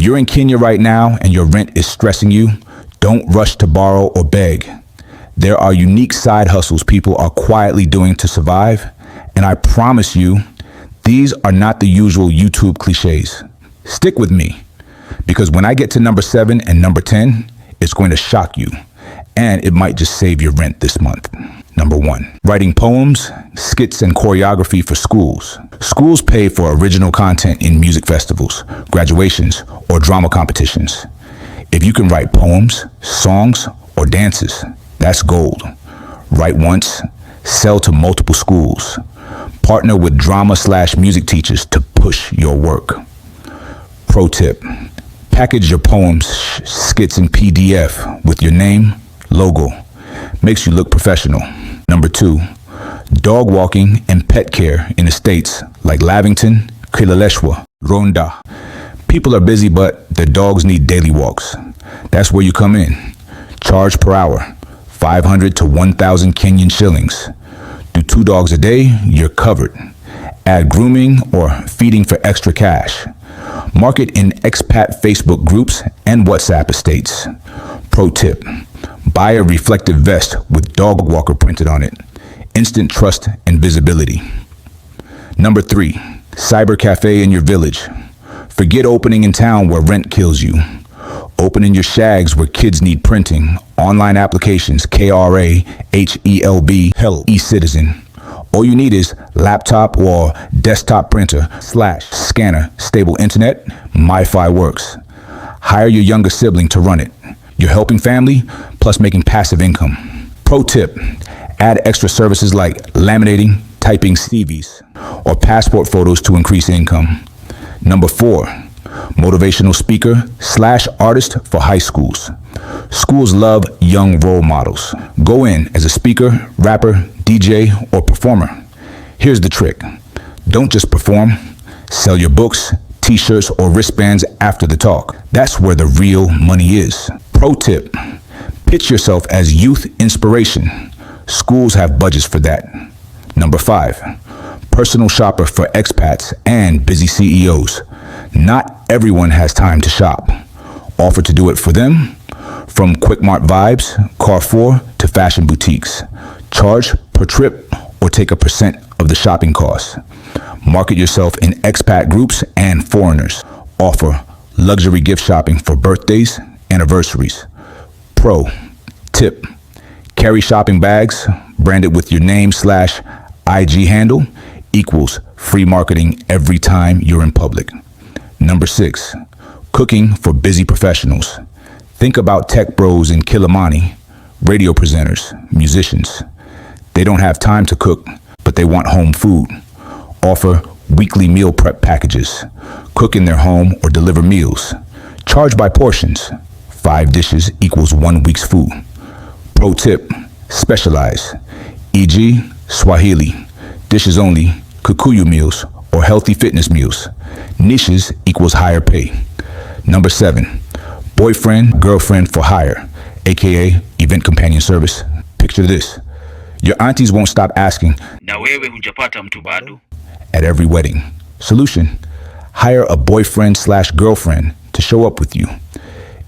you're in Kenya right now and your rent is stressing you, don't rush to borrow or beg. There are unique side hustles people are quietly doing to survive, and I promise you, these are not the usual YouTube cliches. Stick with me, because when I get to number 7 and number 10, it's going to shock you, and it might just save your rent this month. Number 1, writing poems, skits, and choreography for schools. Schools pay for original content in music festivals, graduations, or drama competitions. If you can write poems, songs, or dances, that's gold. Write once, sell to multiple schools. Partner with drama/music teachers to push your work. Pro tip, package your poems, skits in PDF with your name, logo. Makes you look professional. Number 2, dog walking and pet care in estates like Lavington, Kileleshwa, Ronda. People are busy, but their dogs need daily walks. That's where you come in. Charge per hour, 500 to 1,000 Kenyan shillings. Do 2 dogs a day, you're covered. Add grooming or feeding for extra cash. Market in expat Facebook groups and WhatsApp estates. Pro tip, buy a reflective vest with dog walker printed on it. Instant trust and visibility. Number 3, cyber cafe in your village. Forget opening in town where rent kills you. Open in your shags where kids need printing, online applications, KRA, HELB, hell, e-citizen. All you need is laptop or desktop printer / scanner, stable internet, MiFi works. Hire your younger sibling to run it. You're helping family, plus making passive income. Pro tip, add extra services like laminating, typing CVs, or passport photos to increase income. Number 4, motivational speaker / artist for high schools. Schools love young role models. Go in as a speaker, rapper, DJ, or performer. Here's the trick. Don't just perform. Sell your books, t-shirts, or wristbands after the talk. That's where the real money is. Pro tip, pitch yourself as youth inspiration. Schools have budgets for that. Number 5, personal shopper for expats and busy CEOs. Not everyone has time to shop. Offer to do it for them. From Quick Mart vibes, Carrefour, to fashion boutiques. Charge per trip or take a % of the shopping costs. Market yourself in expat groups and foreigners. Offer luxury gift shopping for birthdays, anniversaries. Pro tip, carry shopping bags branded with your name / IG handle equals free marketing every time you're in public. Number 6, cooking for busy professionals. Think about tech bros in Kilimani, radio presenters, musicians. They don't have time to cook, but they want home food. Offer weekly meal prep packages. Cook in their home or deliver meals. Charge by portions. 5 dishes equals 1 week's food. Pro tip, specialize. E.g., Swahili, dishes only, Kikuyu meals, or healthy fitness meals. Niches equals higher pay. Number 7, boyfriend, girlfriend for hire, aka event companion service. Picture this. Your aunties won't stop asking, na wewe hujapata mtu bado? At every wedding. Solution, hire a boyfriend / girlfriend to show up with you.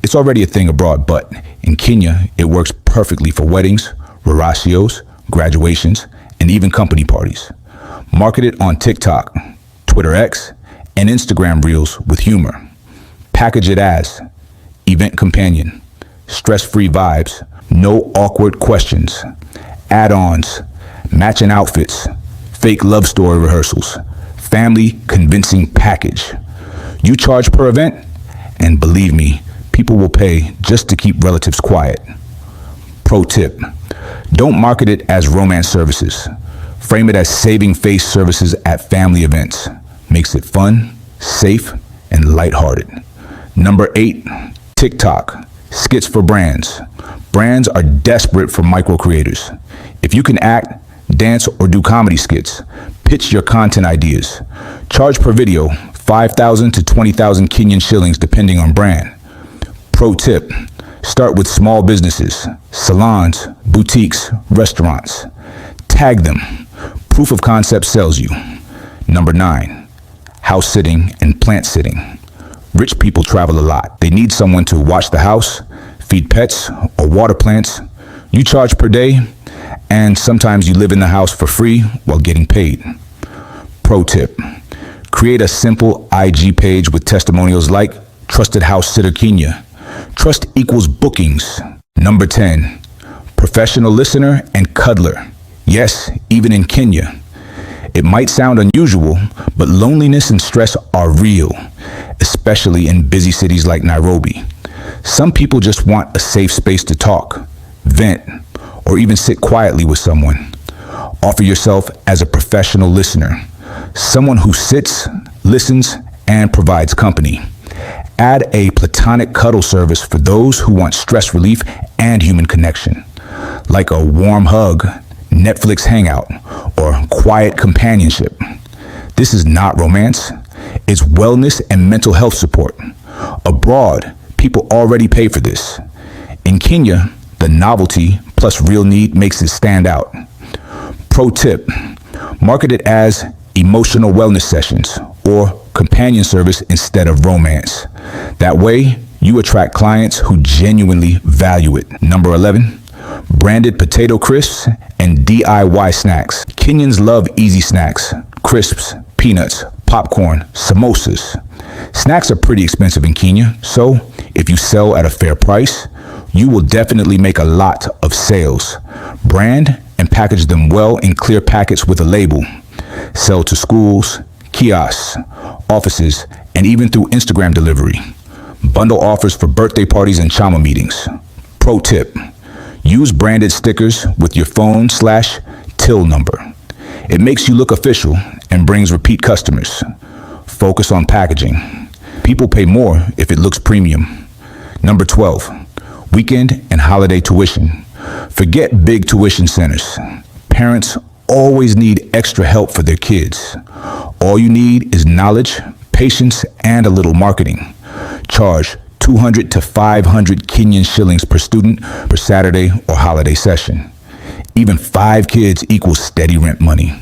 It's already a thing abroad, but in Kenya, it works perfectly for weddings, raracios, graduations, and even company parties. Market it on TikTok, Twitter X, and Instagram Reels with humor. Package it as event companion, stress-free vibes, no awkward questions, add-ons, matching outfits, fake love story rehearsals, family convincing package. You charge per event, and believe me, people will pay just to keep relatives quiet. Pro tip, don't market it as romance services. Frame it as saving face services at family events. Makes it fun, safe, and lighthearted. Number 8, TikTok, skits for brands. Brands are desperate for micro creators. If you can act, dance, or do comedy skits, pitch your content ideas. Charge per video, 5,000 to 20,000 Kenyan shillings depending on brand. Pro tip, start with small businesses, salons, boutiques, restaurants. Tag them. Proof of concept sells you. Number 9, house sitting and plant sitting. Rich people travel a lot. They need someone to watch the house, feed pets, or water plants. You charge per day, and sometimes you live in the house for free while getting paid. Pro tip: create a simple IG page with testimonials like Trusted House Sitter Kenya. Trust equals bookings. Number 10, professional listener and cuddler. Yes, even in Kenya. It might sound unusual, but loneliness and stress are real, especially in busy cities like Nairobi. Some people just want a safe space to talk, vent, or even sit quietly with someone. Offer yourself as a professional listener, someone who sits, listens, and provides company. Add a platonic cuddle service for those who want stress relief and human connection, like a warm hug, Netflix hangout, or quiet companionship. This is not romance. It's wellness and mental health support. Abroad, people already pay for this. In Kenya, the novelty plus real need makes it stand out. Pro tip: market it as emotional wellness sessions or companion service instead of romance. That way, you attract clients who genuinely value it. Number 11, branded potato crisps and DIY snacks. Kenyans love easy snacks, crisps, peanuts, popcorn, samosas. Snacks are pretty expensive in Kenya, so if you sell at a fair price, you will definitely make a lot of sales. Brand and package them well in clear packets with a label. Sell to schools, kiosks, offices, and even through Instagram delivery. Bundle offers for birthday parties and chama meetings. Pro tip: use branded stickers with your phone/till number. It makes you look official and brings repeat customers. Focus on packaging. People pay more if it looks premium. Number 12, weekend and holiday tuition. Forget big tuition centers. Parents always need extra help for their kids. All you need is knowledge, patience, and a little marketing. Charge 200 to 500 Kenyan shillings per student per Saturday or holiday session. Even 5 kids equals steady rent money.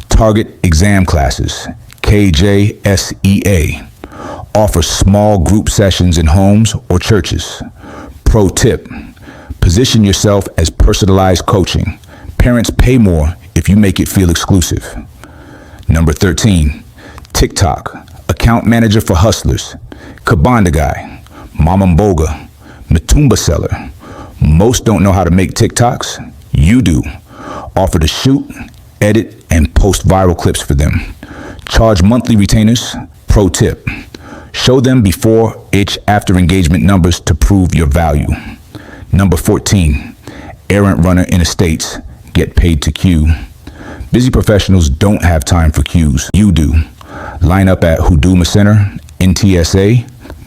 Target exam classes, KJSEA. Offer small group sessions in homes or churches. Pro tip: position yourself as personalized coaching. Parents pay more if you make it feel exclusive. Number 13, TikTok, account manager for hustlers, Kabanda guy, mama mboga, mitumba seller. Most don't know how to make TikToks. You do. Offer to shoot, edit, and post viral clips for them. Charge monthly retainers. Pro tip: show them before after engagement numbers to prove your value. Number 14, errand runner in estates, get paid to queue. Busy professionals don't have time for queues. You do. Line up at Huduma Center, NTSA,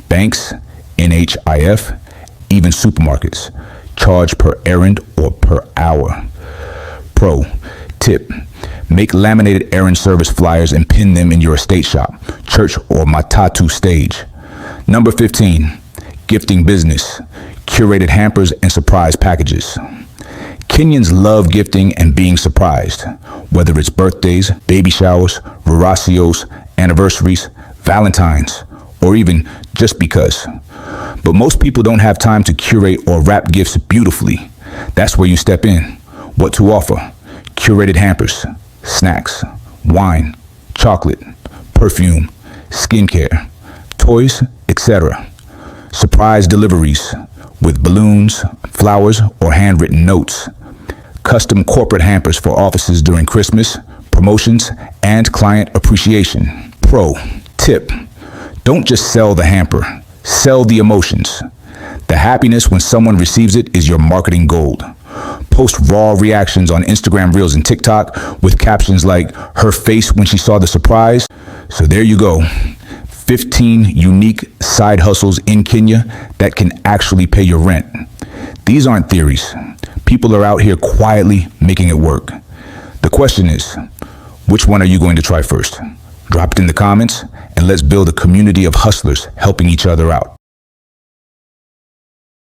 banks, NHIF, even supermarkets. Charge per errand or per hour. Pro tip: make laminated errand service flyers and pin them in your estate shop, church, or matatu stage. Number 15, gifting business, curated hampers and surprise packages. Kenyans love gifting and being surprised, whether it's birthdays, baby showers, veracios, anniversaries, Valentine's, or even just because. But most people don't have time to curate or wrap gifts beautifully. That's where you step in. What to offer? Curated hampers, snacks, wine, chocolate, perfume, skincare, toys, etc. Surprise deliveries with balloons, flowers, or handwritten notes. Custom corporate hampers for offices during Christmas, promotions, and client appreciation. Pro tip: don't just sell the hamper, sell the emotions. The happiness when someone receives it is your marketing gold. Post raw reactions on Instagram Reels and TikTok with captions like "her face when she saw the surprise." So there you go. 15 unique side hustles in Kenya that can actually pay your rent. These aren't theories. People are out here quietly making it work. The question is, which one are you going to try first? Drop it in the comments and let's build a community of hustlers helping each other out.